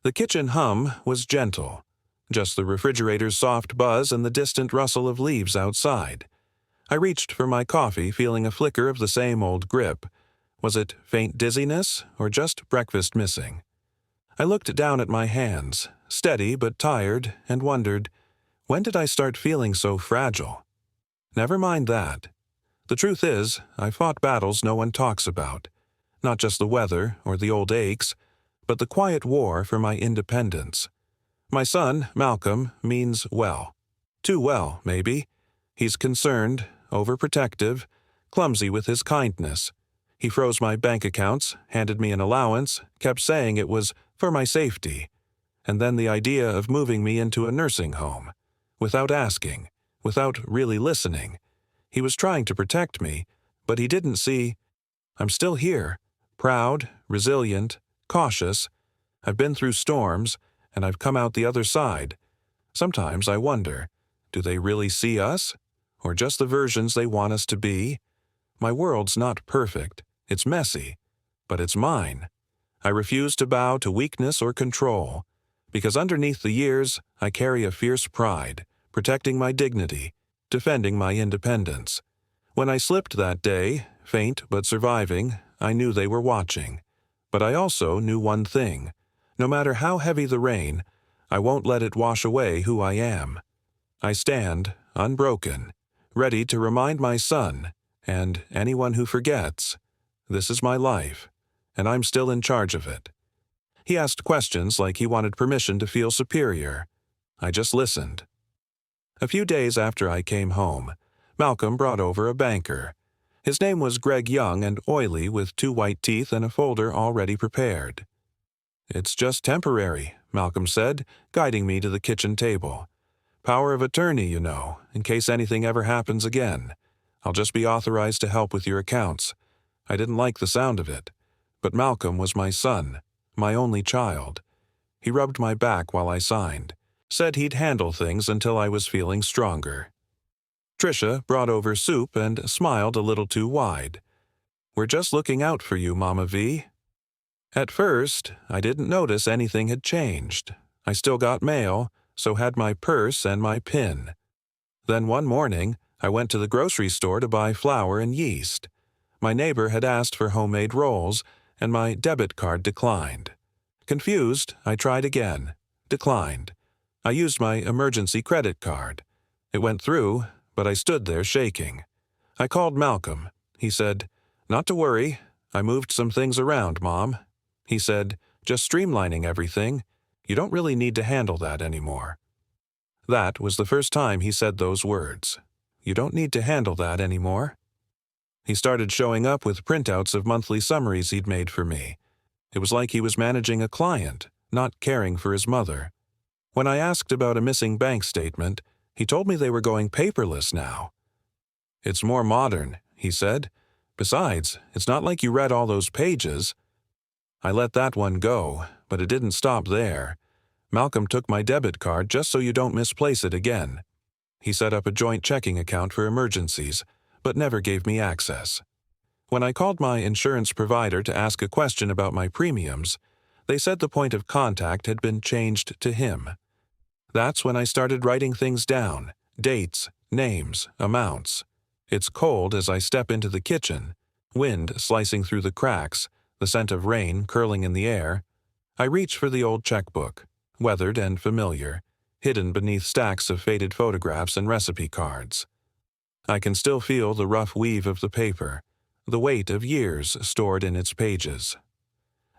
The kitchen hum was gentle, just the refrigerator's soft buzz and the distant rustle of leaves outside. I reached for my coffee, feeling a flicker of the same old grip. Was it faint dizziness, or just breakfast missing? I looked down at my hands, steady but tired, and wondered, when did I start feeling so fragile? Never mind that. The truth is, I fought battles no one talks about. Not just the weather or the old aches, but the quiet war for my independence. My son, Malcolm, means well. Too well, maybe. He's concerned, overprotective, clumsy with his kindness. He froze my bank accounts, handed me an allowance, kept saying it was for my safety. And then the idea of moving me into a nursing home. Without asking, without really listening. He was trying to protect me, but he didn't see. I'm still here, proud, resilient, cautious. I've been through storms, and I've come out the other side. Sometimes I wonder, do they really see us? Or just the versions they want us to be? My world's not perfect. It's messy. But it's mine. I refuse to bow to weakness or control. Because underneath the years, I carry a fierce pride, protecting my dignity, defending my independence. When I slipped that day, faint but surviving, I knew they were watching. But I also knew one thing. No matter how heavy the rain, I won't let it wash away who I am. I stand, unbroken, ready to remind my son, and anyone who forgets, this is my life, and I'm still in charge of it. He asked questions like he wanted permission to feel superior. I just listened. A few days after I came home, Malcolm brought over a banker. His name was Greg Young and oily, with 2 white teeth and a folder already prepared. "It's just temporary," Malcolm said, guiding me to the kitchen table. "Power of attorney, you know, in case anything ever happens again. I'll just be authorized to help with your accounts." I didn't like the sound of it, but Malcolm was my son, my only child. He rubbed my back while I signed, said he'd handle things until I was feeling stronger. Tricia brought over soup and smiled a little too wide. "We're just looking out for you, Mama V." At first, I didn't notice anything had changed. I still got mail, so had my purse and my PIN. Then one morning, I went to the grocery store to buy flour and yeast. My neighbor had asked for homemade rolls, and my debit card declined. Confused, I tried again. Declined. I used my emergency credit card. It went through, but I stood there shaking. I called Malcolm. He said, "Not to worry. I moved some things around, Mom." He said, "Just streamlining everything. You don't really need to handle that anymore." That was the first time he said those words. You don't need to handle that anymore. He started showing up with printouts of monthly summaries he'd made for me. It was like he was managing a client, not caring for his mother. When I asked about a missing bank statement, he told me they were going paperless now. "It's more modern," he said. "Besides, it's not like you read all those pages." I let that one go, but it didn't stop there. Malcolm took my debit card just so you don't misplace it again. He set up a joint checking account for emergencies, but never gave me access. When I called my insurance provider to ask a question about my premiums, they said the point of contact had been changed to him. That's when I started writing things down, dates, names, amounts. It's cold as I step into the kitchen, wind slicing through the cracks, the scent of rain curling in the air. I reach for the old checkbook, weathered and familiar, hidden beneath stacks of faded photographs and recipe cards. I can still feel the rough weave of the paper, the weight of years stored in its pages.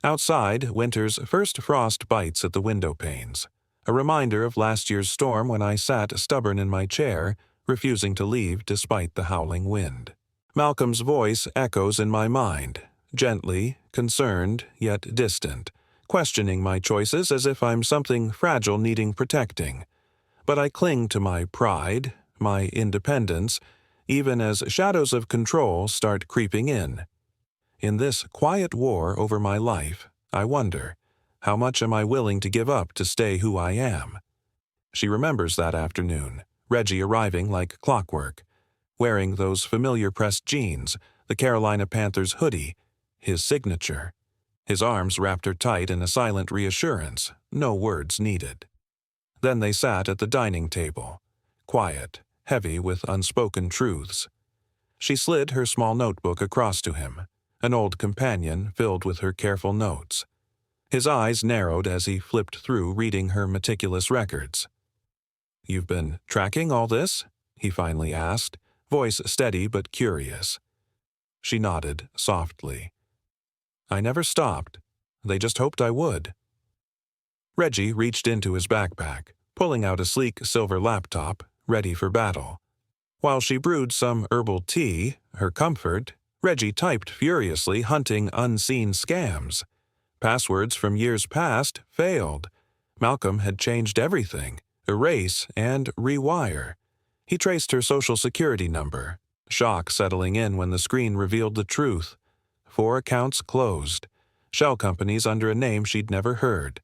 Outside, winter's first frost bites at the window panes, a reminder of last year's storm when I sat stubborn in my chair, refusing to leave despite the howling wind. Malcolm's voice echoes in my mind, gently, concerned, yet distant, questioning my choices as if I'm something fragile needing protecting. But I cling to my pride, my independence, even as shadows of control start creeping in. In this quiet war over my life, I wonder, how much am I willing to give up to stay who I am? She remembers that afternoon, Reggie arriving like clockwork, wearing those familiar pressed jeans, the Carolina Panthers hoodie, his signature. His arms wrapped her tight in a silent reassurance, No words needed. Then they sat at the dining table, quiet, heavy with unspoken truths. She slid her small notebook across to him, an old companion filled with her careful notes. His eyes narrowed as he flipped through reading her meticulous records. "You've been tracking all this?" he finally asked, voice steady but curious. She nodded softly. "I never stopped. They just hoped I would." Reggie reached into his backpack, pulling out a sleek silver laptop, ready for battle. While she brewed some herbal tea, her comfort, Reggie typed furiously, hunting unseen scams. Passwords from years past failed. Malcolm had changed everything, erase and rewire. He traced her social security number, shock settling in when the screen revealed the truth. 4 accounts closed. Shell companies under a name she'd never heard.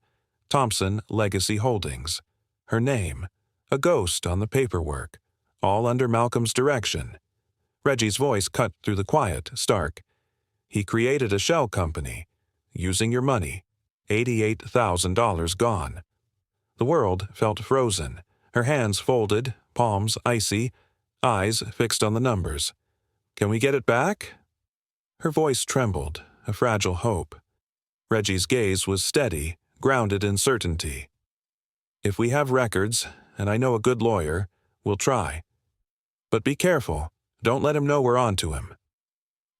Thompson Legacy Holdings. Her name. A ghost on the paperwork. All under Malcolm's direction. Reggie's voice cut through the quiet, stark. "He created a shell company. Using your money. $88,000 gone." The world felt frozen. Her hands folded, palms icy, eyes fixed on the numbers. "Can we get it back?" Her voice trembled, a fragile hope. Reggie's gaze was steady, grounded in certainty. "If we have records, and I know a good lawyer, we'll try. But be careful. Don't let him know we're on to him."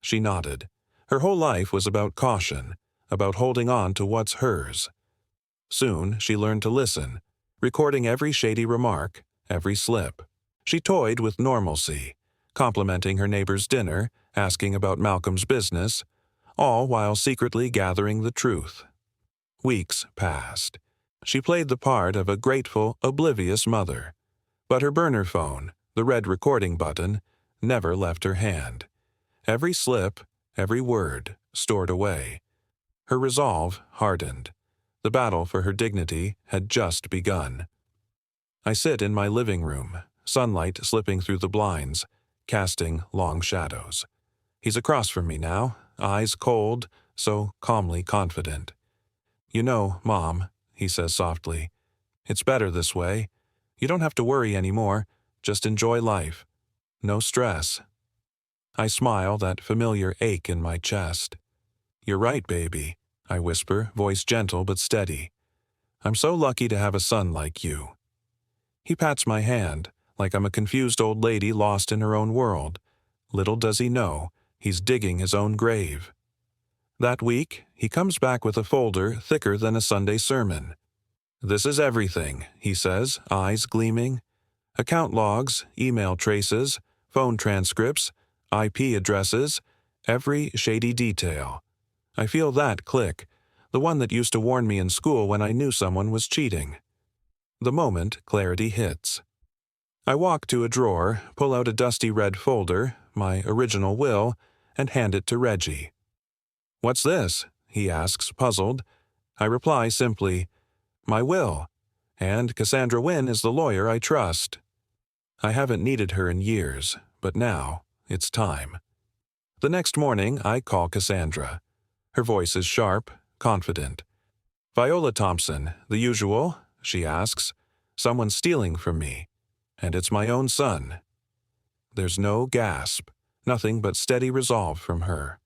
She nodded. Her whole life was about caution, about holding on to what's hers. Soon she learned to listen, recording every shady remark, every slip. She toyed with normalcy, complimenting her neighbor's dinner, asking about Malcolm's business, all while secretly gathering the truth. Weeks passed. She played the part of a grateful, oblivious mother. But her burner phone, the red recording button, never left her hand. Every slip, every word, stored away. Her resolve hardened. The battle for her dignity had just begun. I sit in my living room, sunlight slipping through the blinds, casting long shadows. He's across from me now, eyes cold, so calmly confident. "You know, Mom," he says softly, "it's better this way. You don't have to worry anymore. Just enjoy life. No stress." I smile, that familiar ache in my chest. "You're right, baby," I whisper, voice gentle but steady. "I'm so lucky to have a son like you." He pats my hand, like I'm a confused old lady lost in her own world. Little does he know, he's digging his own grave. That week, he comes back with a folder thicker than a Sunday sermon. "This is everything," he says, eyes gleaming. Account logs, email traces, phone transcripts, IP addresses, every shady detail. I feel that click, the one that used to warn me in school when I knew someone was cheating. The moment clarity hits. I walk to a drawer, pull out a dusty red folder, my original will, and hand it to Reggie. "What's this?" he asks, puzzled. I reply simply, "My will, and Cassandra Wynne is the lawyer I trust." I haven't needed her in years, but now it's time. The next morning, I call Cassandra. Her voice is sharp, confident. "Viola Thompson, the usual?" she asks. "Someone's stealing from me. And it's my own son." There's no gasp, nothing but steady resolve from her.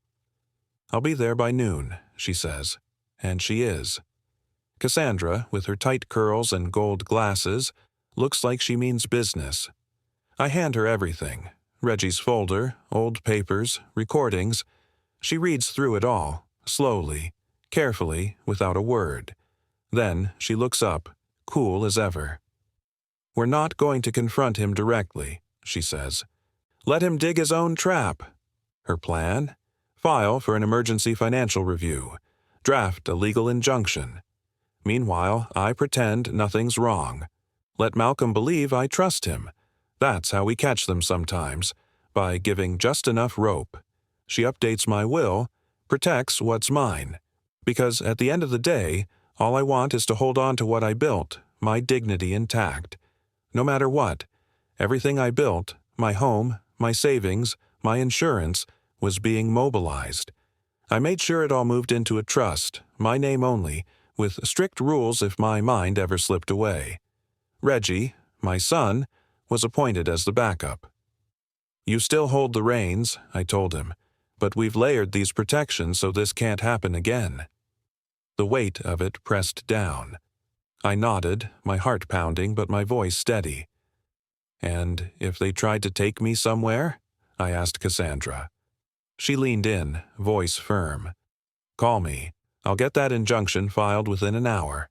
"I'll be there by noon," she says. And she is. Cassandra, with her tight curls and gold glasses, looks like she means business. I hand her everything. Reggie's folder, old papers, recordings. She reads through it all, slowly, carefully, without a word. Then she looks up, cool as ever. "We're not going to confront him directly," she says. "Let him dig his own trap." Her plan? File for an emergency financial review. Draft a legal injunction. Meanwhile, I pretend nothing's wrong. Let Malcolm believe I trust him. That's how we catch them sometimes, by giving just enough rope. She updates my will, protects what's mine. Because at the end of the day, all I want is to hold on to what I built, my dignity intact. No matter what, everything I built, my home, my savings, my insurance, was being mobilized. I made sure it all moved into a trust, my name only, with strict rules if my mind ever slipped away. Reggie, my son, was appointed as the backup. "You still hold the reins," I told him, "but we've layered these protections so this can't happen again." The weight of it pressed down. I nodded, my heart pounding but my voice steady. "And if they tried to take me somewhere?" I asked Cassandra. She leaned in, voice firm. "Call me. I'll get that injunction filed within an hour.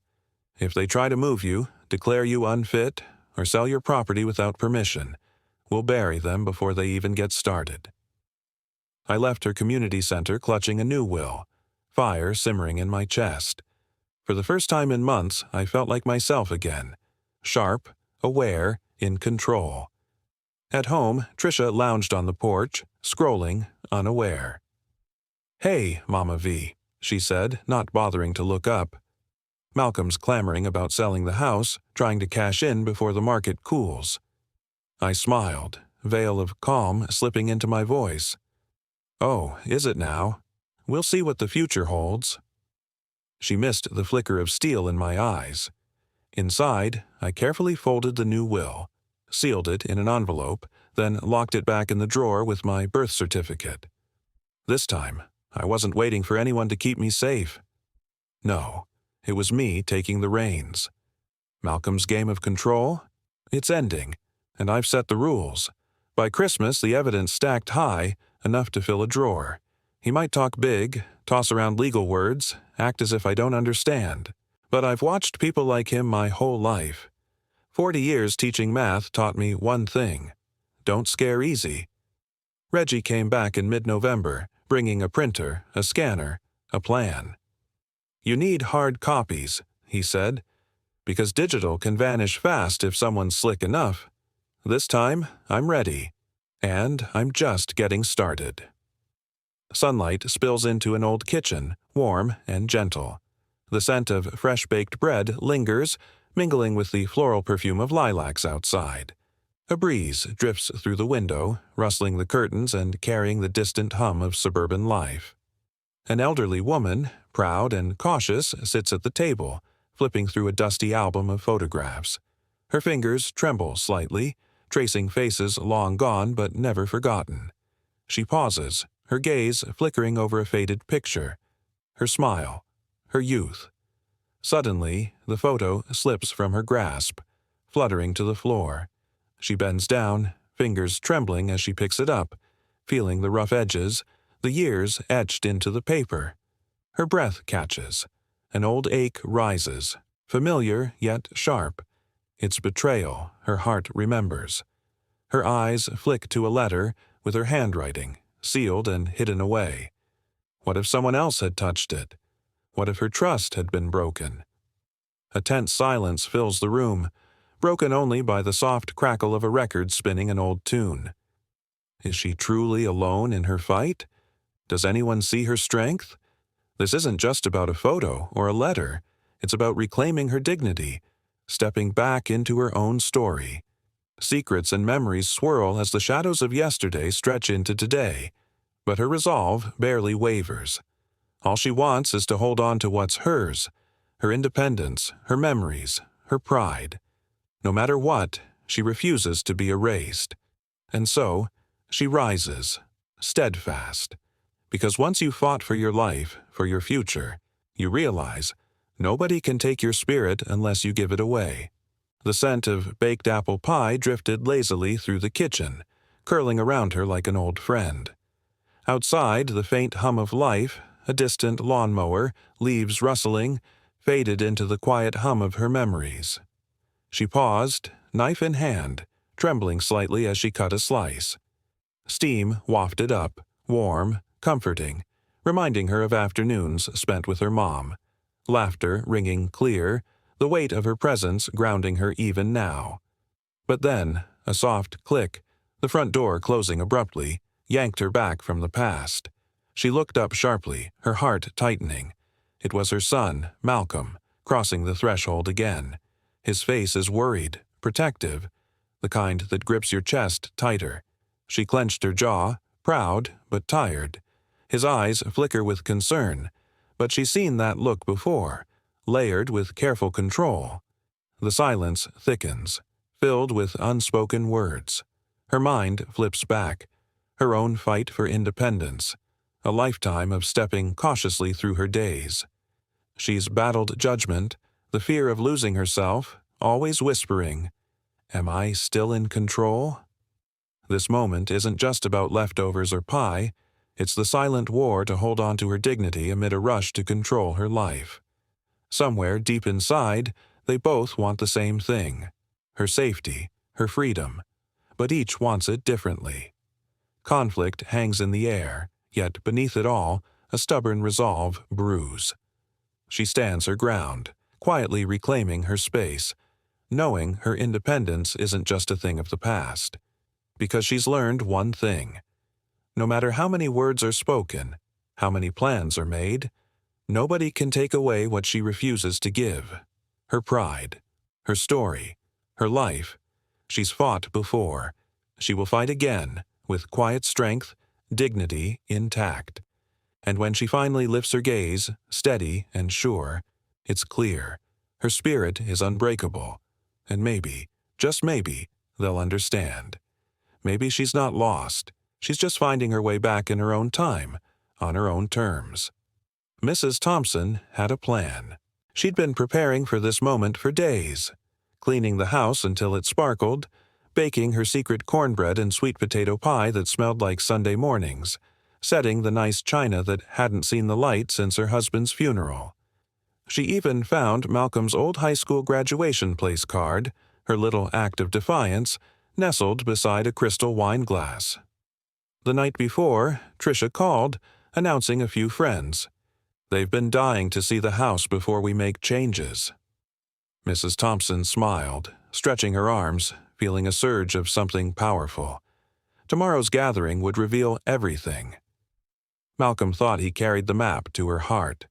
If they try to move you, declare you unfit, or sell your property without permission, we'll bury them before they even get started." I left her community center clutching a new will, fire simmering in my chest. For the first time in months, I felt like myself again, sharp, aware, in control. At home, Trisha lounged on the porch, scrolling, unaware. "Hey, Mama V," she said, not bothering to look up. "Malcolm's clamoring about selling the house, trying to cash in before the market cools." I smiled, veil of calm slipping into my voice. "Oh, is it now? We'll see what the future holds." She missed the flicker of steel in my eyes. Inside, I carefully folded the new will, sealed it in an envelope, then locked it back in the drawer with my birth certificate. This time, I wasn't waiting for anyone to keep me safe. No, it was me taking the reins. Malcolm's game of control? It's ending, and I've set the rules. By Christmas, the evidence stacked high, enough to fill a drawer. He might talk big, toss around legal words, act as if I don't understand. But I've watched people like him my whole life. 40 years teaching math taught me one thing: don't scare easy. Reggie came back in mid-November, bringing a printer, a scanner, a plan. "You need hard copies," he said, "because digital can vanish fast if someone's slick enough. This time, I'm ready. And I'm just getting started." Sunlight spills into an old kitchen, warm and gentle. The scent of fresh-baked bread lingers, mingling with the floral perfume of lilacs outside. A breeze drifts through the window, rustling the curtains and carrying the distant hum of suburban life. An elderly woman, proud and cautious, sits at the table, flipping through a dusty album of photographs. Her fingers tremble slightly, tracing faces long gone but never forgotten. She pauses, her gaze flickering over a faded picture. Her smile, her youth. Suddenly, the photo slips from her grasp, fluttering to the floor. She bends down, fingers trembling as she picks it up, feeling the rough edges, the years etched into the paper. Her breath catches. An old ache rises, familiar yet sharp. It's betrayal, her heart remembers. Her eyes flick to a letter with her handwriting, sealed and hidden away. What if someone else had touched it? What if her trust had been broken? A tense silence fills the room, broken only by the soft crackle of a record spinning an old tune. Is she truly alone in her fight? Does anyone see her strength? This isn't just about a photo or a letter. It's about reclaiming her dignity, stepping back into her own story. Secrets and memories swirl as the shadows of yesterday stretch into today, but her resolve barely wavers. All she wants is to hold on to what's hers, her independence, her memories, her pride. No matter what, she refuses to be erased. And so, she rises, steadfast. Because once you fought for your life, for your future, you realize nobody can take your spirit unless you give it away. The scent of baked apple pie drifted lazily through the kitchen, curling around her like an old friend. Outside, the faint hum of life, a distant lawnmower, leaves rustling, faded into the quiet hum of her memories. She paused, knife in hand, trembling slightly as she cut a slice. Steam wafted up, warm, comforting, reminding her of afternoons spent with her mom. Laughter ringing clear, the weight of her presence grounding her even now. But then, a soft click, the front door closing abruptly, yanked her back from the past. She looked up sharply, her heart tightening. It was her son, Malcolm, crossing the threshold again. His face is worried, protective, the kind that grips your chest tighter. She clenched her jaw, proud but tired. His eyes flicker with concern, but she's seen that look before, layered with careful control. The silence thickens, filled with unspoken words. Her mind flips back, her own fight for independence, a lifetime of stepping cautiously through her days. She's battled judgment, the fear of losing herself, always whispering, "Am I still in control?" This moment isn't just about leftovers or pie, it's the silent war to hold on to her dignity amid a rush to control her life. Somewhere deep inside, they both want the same thing, her safety, her freedom, but each wants it differently. Conflict hangs in the air, yet beneath it all, a stubborn resolve brews. She stands her ground, quietly reclaiming her space, knowing her independence isn't just a thing of the past. Because she's learned one thing. No matter how many words are spoken, how many plans are made, nobody can take away what she refuses to give. Her pride, her story, her life. She's fought before. She will fight again, with quiet strength, dignity intact. And when she finally lifts her gaze, steady and sure, it's clear. Her spirit is unbreakable. And maybe, just maybe, they'll understand. Maybe she's not lost. She's just finding her way back in her own time, on her own terms. Mrs. Thompson had a plan. She'd been preparing for this moment for days, cleaning the house until it sparkled, baking her secret cornbread and sweet potato pie that smelled like Sunday mornings, setting the nice china that hadn't seen the light since her husband's funeral. She even found Malcolm's old high school graduation place card, her little act of defiance, nestled beside a crystal wine glass. The night before, Tricia called, announcing a few friends. "They've been dying to see the house before we make changes." Mrs. Thompson smiled, stretching her arms, feeling a surge of something powerful. Tomorrow's gathering would reveal everything. Malcolm thought he carried the map to her heart.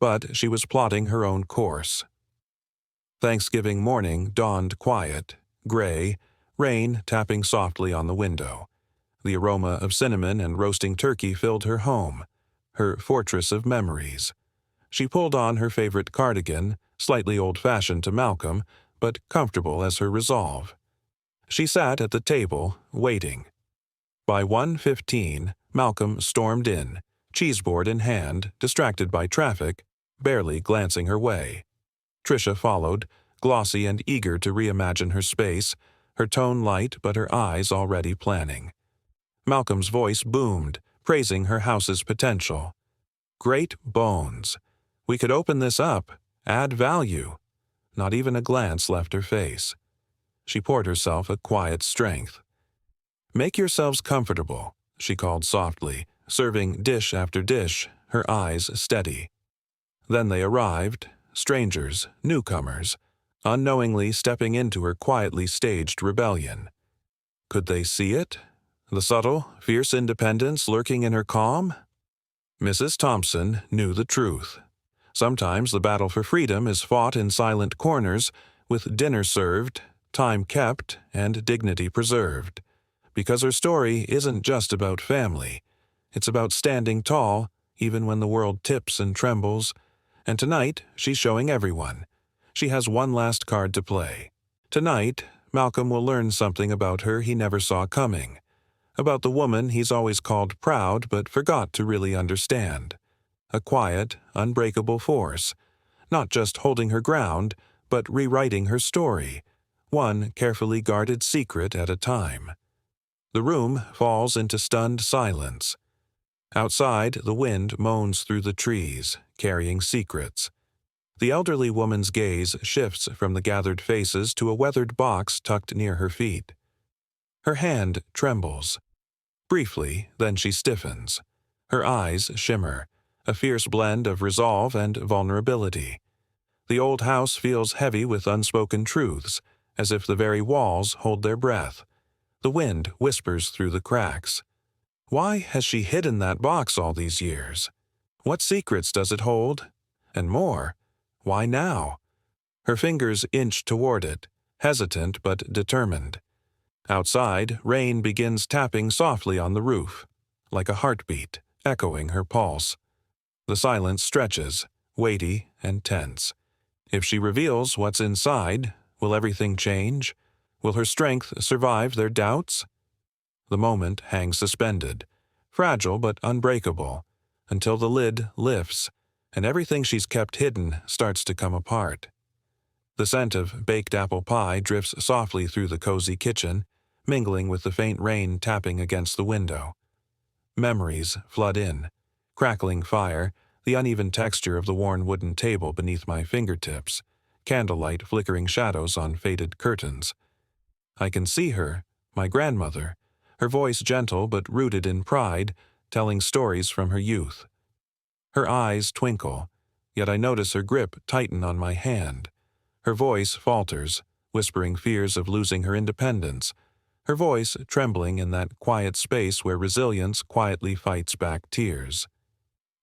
But she was plotting her own course. Thanksgiving morning dawned quiet, gray, rain tapping softly on the window. The aroma of cinnamon and roasting turkey filled her home, her fortress of memories. She pulled on her favorite cardigan, slightly old-fashioned to Malcolm, but comfortable as her resolve. She sat at the table, waiting. By 1:15, Malcolm stormed in, cheeseboard in hand, distracted by traffic, barely glancing her way. Tricia followed, glossy and eager to reimagine her space, her tone light but her eyes already planning. Malcolm's voice boomed, praising her house's potential. "Great bones. We could open this up, add value." Not even a glance left her face. She poured herself a quiet strength. "Make yourselves comfortable," she called softly, serving dish after dish, her eyes steady. Then they arrived, strangers, newcomers, unknowingly stepping into her quietly staged rebellion. Could they see it? The subtle, fierce independence lurking in her calm? Mrs. Thompson knew the truth. Sometimes the battle for freedom is fought in silent corners, with dinner served, time kept, and dignity preserved. Because her story isn't just about family. It's about standing tall, even when the world tips and trembles. And tonight, she's showing everyone. She has one last card to play. Tonight, Malcolm will learn something about her he never saw coming. About the woman he's always called proud but forgot to really understand. A quiet, unbreakable force. Not just holding her ground, but rewriting her story. One carefully guarded secret at a time. The room falls into stunned silence. Outside, the wind moans through the trees, carrying secrets. The elderly woman's gaze shifts from the gathered faces to a weathered box tucked near her feet. Her hand trembles. Briefly, then she stiffens. Her eyes shimmer, a fierce blend of resolve and vulnerability. The old house feels heavy with unspoken truths, as if the very walls hold their breath. The wind whispers through the cracks. Why has she hidden that box all these years? What secrets does it hold? And more, why now? Her fingers inch toward it, hesitant but determined. Outside, rain begins tapping softly on the roof, like a heartbeat, echoing her pulse. The silence stretches, weighty and tense. If she reveals what's inside, will everything change? Will her strength survive their doubts? The moment hangs suspended, fragile but unbreakable, until the lid lifts, and everything she's kept hidden starts to come apart. The scent of baked apple pie drifts softly through the cozy kitchen, mingling with the faint rain tapping against the window. Memories flood in. Crackling fire, the uneven texture of the worn wooden table beneath my fingertips, candlelight flickering shadows on faded curtains. I can see her, my grandmother, her voice gentle but rooted in pride, telling stories from her youth. Her eyes twinkle, yet I notice her grip tighten on my hand. Her voice falters, whispering fears of losing her independence, her voice trembling in that quiet space where resilience quietly fights back tears.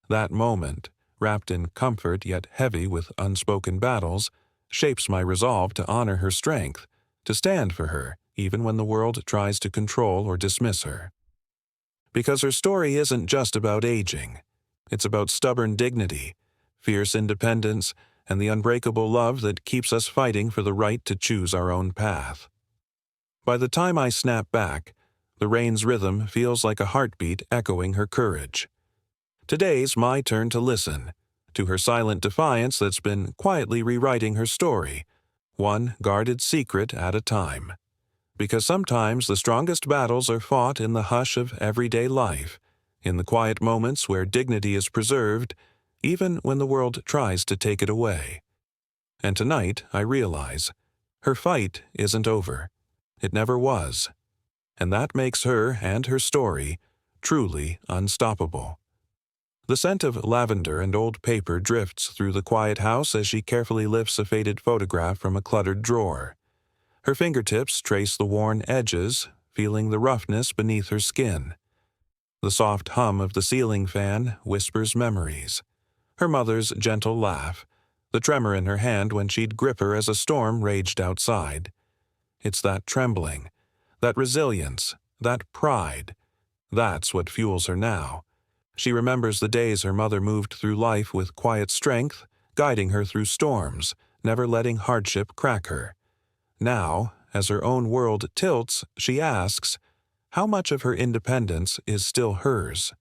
That moment, wrapped in comfort yet heavy with unspoken battles, shapes my resolve to honor her strength, to stand for her, even when the world tries to control or dismiss her. Because her story isn't just about aging. It's about stubborn dignity, fierce independence, and the unbreakable love that keeps us fighting for the right to choose our own path. By the time I snap back, the rain's rhythm feels like a heartbeat echoing her courage. Today's my turn to listen, to her silent defiance that's been quietly rewriting her story, one guarded secret at a time. Because sometimes the strongest battles are fought in the hush of everyday life, in the quiet moments where dignity is preserved, even when the world tries to take it away. And tonight, I realize, her fight isn't over. It never was. And that makes her and her story truly unstoppable. The scent of lavender and old paper drifts through the quiet house as she carefully lifts a faded photograph from a cluttered drawer. Her fingertips trace the worn edges, feeling the roughness beneath her skin. The soft hum of the ceiling fan whispers memories. Her mother's gentle laugh, the tremor in her hand when she'd grip her as a storm raged outside. It's that trembling, that resilience, that pride. That's what fuels her now. She remembers the days her mother moved through life with quiet strength, guiding her through storms, never letting hardship crack her. Now, as her own world tilts, she asks, how much of her independence is still hers?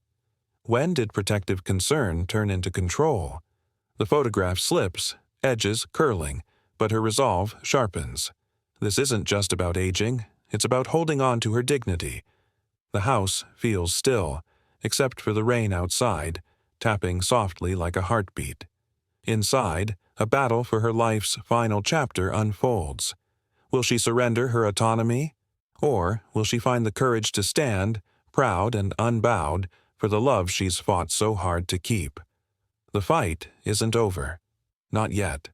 When did protective concern turn into control? The photograph slips, edges curling, but her resolve sharpens. This isn't just about aging, it's about holding on to her dignity. The house feels still, except for the rain outside, tapping softly like a heartbeat. Inside, a battle for her life's final chapter unfolds. Will she surrender her autonomy? Or will she find the courage to stand, proud and unbowed, for the love she's fought so hard to keep? The fight isn't over. Not yet.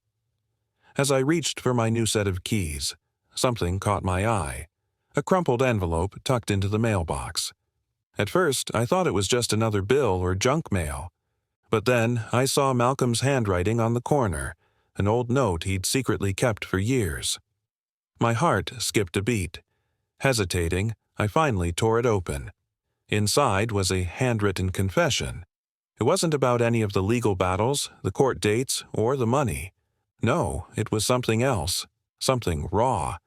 As I reached for my new set of keys, something caught my eye. A crumpled envelope tucked into the mailbox. At first, I thought it was just another bill or junk mail. But then I saw Malcolm's handwriting on the corner, an old note he'd secretly kept for years. My heart skipped a beat. Hesitating, I finally tore it open. Inside was a handwritten confession. It wasn't about any of the legal battles, the court dates, or the money. No, it was something else, something raw.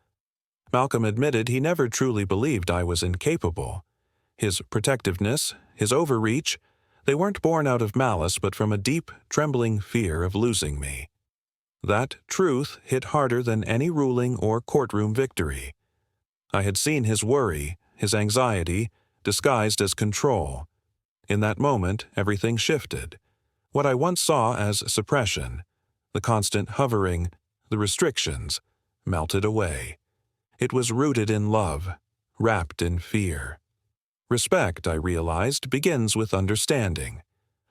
Malcolm admitted he never truly believed I was incapable. His protectiveness, his overreach, they weren't born out of malice but from a deep, trembling fear of losing me. That truth hit harder than any ruling or courtroom victory. I had seen his worry, his anxiety, disguised as control. In that moment, everything shifted. What I once saw as suppression, the constant hovering, the restrictions, melted away. It was rooted in love, wrapped in fear. Respect, I realized, begins with understanding.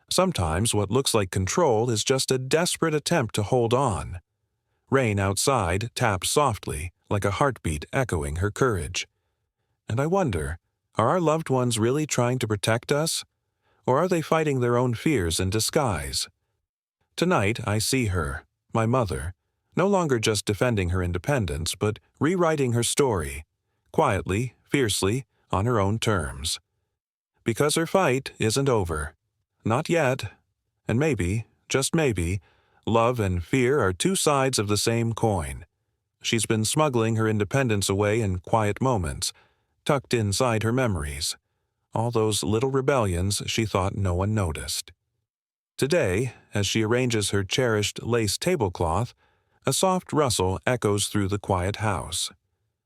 Sometimes what looks like control is just a desperate attempt to hold on. Rain outside taps softly, like a heartbeat echoing her courage. And I wonder, are our loved ones really trying to protect us? Or are they fighting their own fears in disguise? Tonight I see her, my mother, no longer just defending her independence, but rewriting her story, quietly, fiercely, on her own terms. Because her fight isn't over. Not yet. And maybe, just maybe, Love and fear are two sides of the same coin. She's been smuggling her independence away in quiet moments, tucked inside her memories. All those little rebellions she thought no one noticed. Today, as she arranges her cherished lace tablecloth, a soft rustle echoes through the quiet house.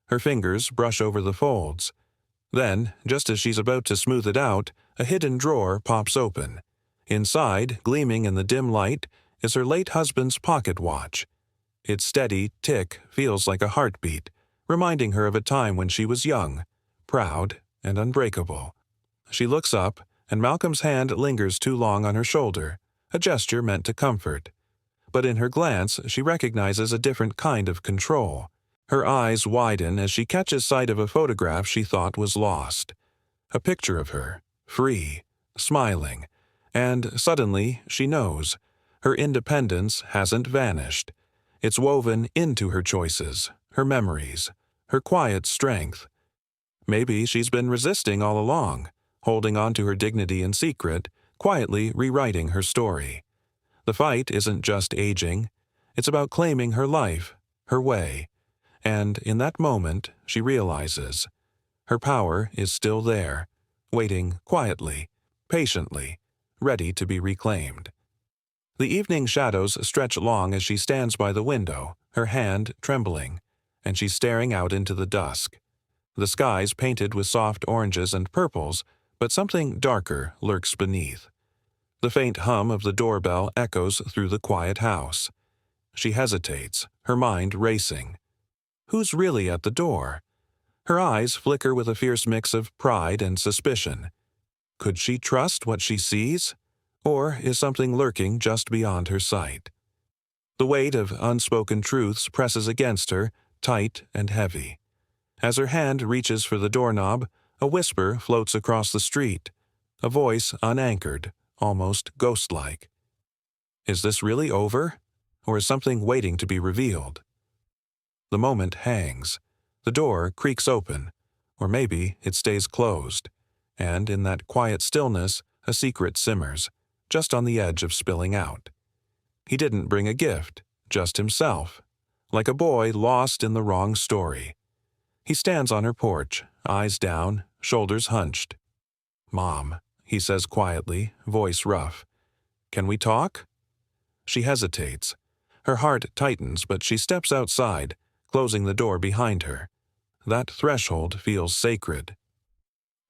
Her fingers brush over the folds. Then, just as she's about to smooth it out, a hidden drawer pops open. Inside, gleaming in the dim light, is her late husband's pocket watch. Its steady tick feels like a heartbeat, reminding her of a time when she was young, proud, and unbreakable. She looks up, and Malcolm's hand lingers too long on her shoulder, a gesture meant to comfort. But in her glance, she recognizes a different kind of control. Her eyes widen as she catches sight of a photograph she thought was lost. A picture of her, free, smiling, and suddenly she knows. Her independence hasn't vanished. It's woven into her choices, her memories, her quiet strength. Maybe she's been resisting all along, holding on to her dignity in secret, quietly rewriting her story. The fight isn't just aging. It's about claiming her life, her way. And in that moment, she realizes her power is still there, waiting quietly, patiently, ready to be reclaimed. The evening shadows stretch long as she stands by the window, her hand trembling, and she's staring out into the dusk. The sky's painted with soft oranges and purples, but something darker lurks beneath. The faint hum of the doorbell echoes through the quiet house. She hesitates, her mind racing. Who's really at the door? Her eyes flicker with a fierce mix of pride and suspicion. Could she trust what she sees? Or is something lurking just beyond her sight? The weight of unspoken truths presses against her, tight and heavy. As her hand reaches for the doorknob, a whisper floats across the street, a voice unanchored, almost ghost-like. Is this really over? Or is something waiting to be revealed? The moment hangs. The door creaks open, or maybe it stays closed, and in that quiet stillness, a secret simmers, just on the edge of spilling out. He didn't bring a gift, just himself, like a boy lost in the wrong story. He stands on her porch, eyes down, shoulders hunched. "Mom," he says quietly, voice rough. "Can we talk?" She hesitates. Her heart tightens, but she steps outside, closing the door behind her. That threshold feels sacred.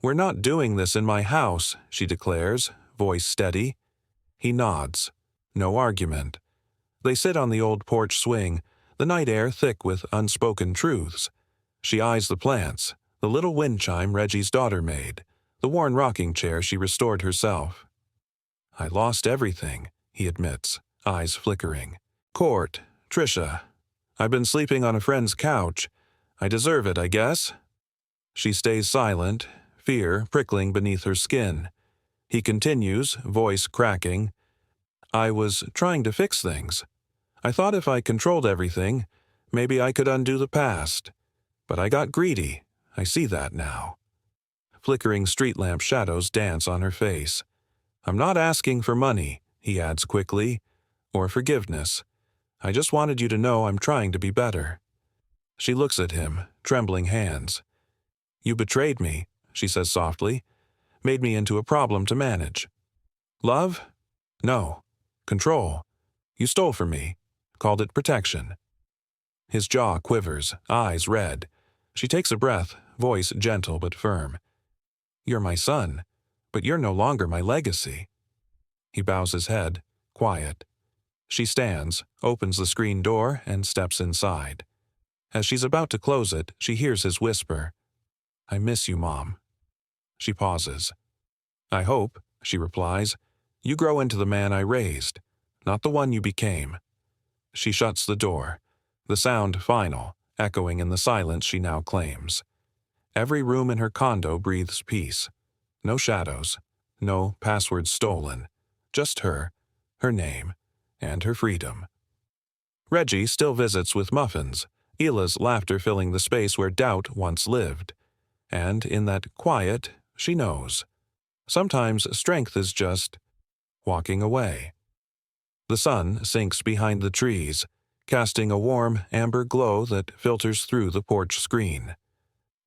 "We're not doing this in my house," she declares, voice steady. He nods. No argument. They sit on the old porch swing, the night air thick with unspoken truths. She eyes the plants, the little wind chime Reggie's daughter made, the worn rocking chair she restored herself. "I lost everything," he admits, eyes flickering. "Court, Trisha. I've been sleeping on a friend's couch. I deserve it, I guess." She stays silent, fear prickling beneath her skin. He continues, voice cracking. "I was trying to fix things. I thought if I controlled everything, maybe I could undo the past. But I got greedy. I see that now." Flickering street lamp shadows dance on her face. "I'm not asking for money," he adds quickly, "or forgiveness. I just wanted you to know I'm trying to be better." She looks at him, trembling hands. "You betrayed me," she says softly, "made me into a problem to manage." "Love? No. Control. You stole from me, called it protection." His jaw quivers, eyes red. She takes a breath, voice gentle but firm. "You're my son, but you're no longer my legacy." He bows his head, quiet. She stands, opens the screen door, and steps inside. As she's about to close it, she hears his whisper, "I miss you, Mom." She pauses. "I hope," she replies, "you grow into the man I raised, not the one you became." She shuts the door, the sound final, echoing in the silence she now claims. Every room in her condo breathes peace. No shadows, no passwords stolen, just her name, and her freedom. Reggie still visits with muffins, Hila's laughter filling the space where doubt once lived. And in that quiet, she knows. Sometimes strength is just walking away. The sun sinks behind the trees, casting a warm, amber glow that filters through the porch screen.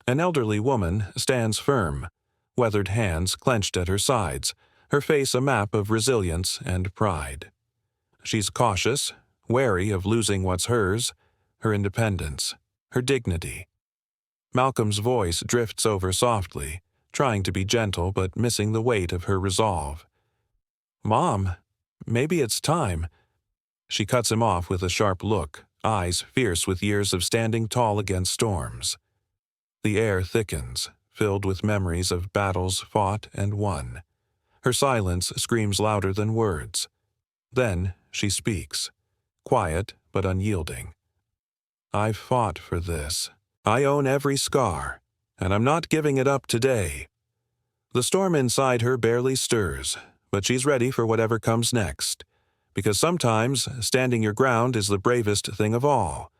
An elderly woman stands firm, weathered hands clenched at her sides, her face a map of resilience and pride. She's cautious, wary of losing what's hers, her independence, her dignity. Malcolm's voice drifts over softly, trying to be gentle but missing the weight of her resolve. "Mom, maybe it's time." She cuts him off with a sharp look, eyes fierce with years of standing tall against storms. The air thickens, filled with memories of battles fought and won. Her silence screams louder than words. Then she speaks, quiet but unyielding. "I've fought for this. I own every scar, and I'm not giving it up today." The storm inside her barely stirs, but she's ready for whatever comes next. Because sometimes standing your ground is the bravest thing of all.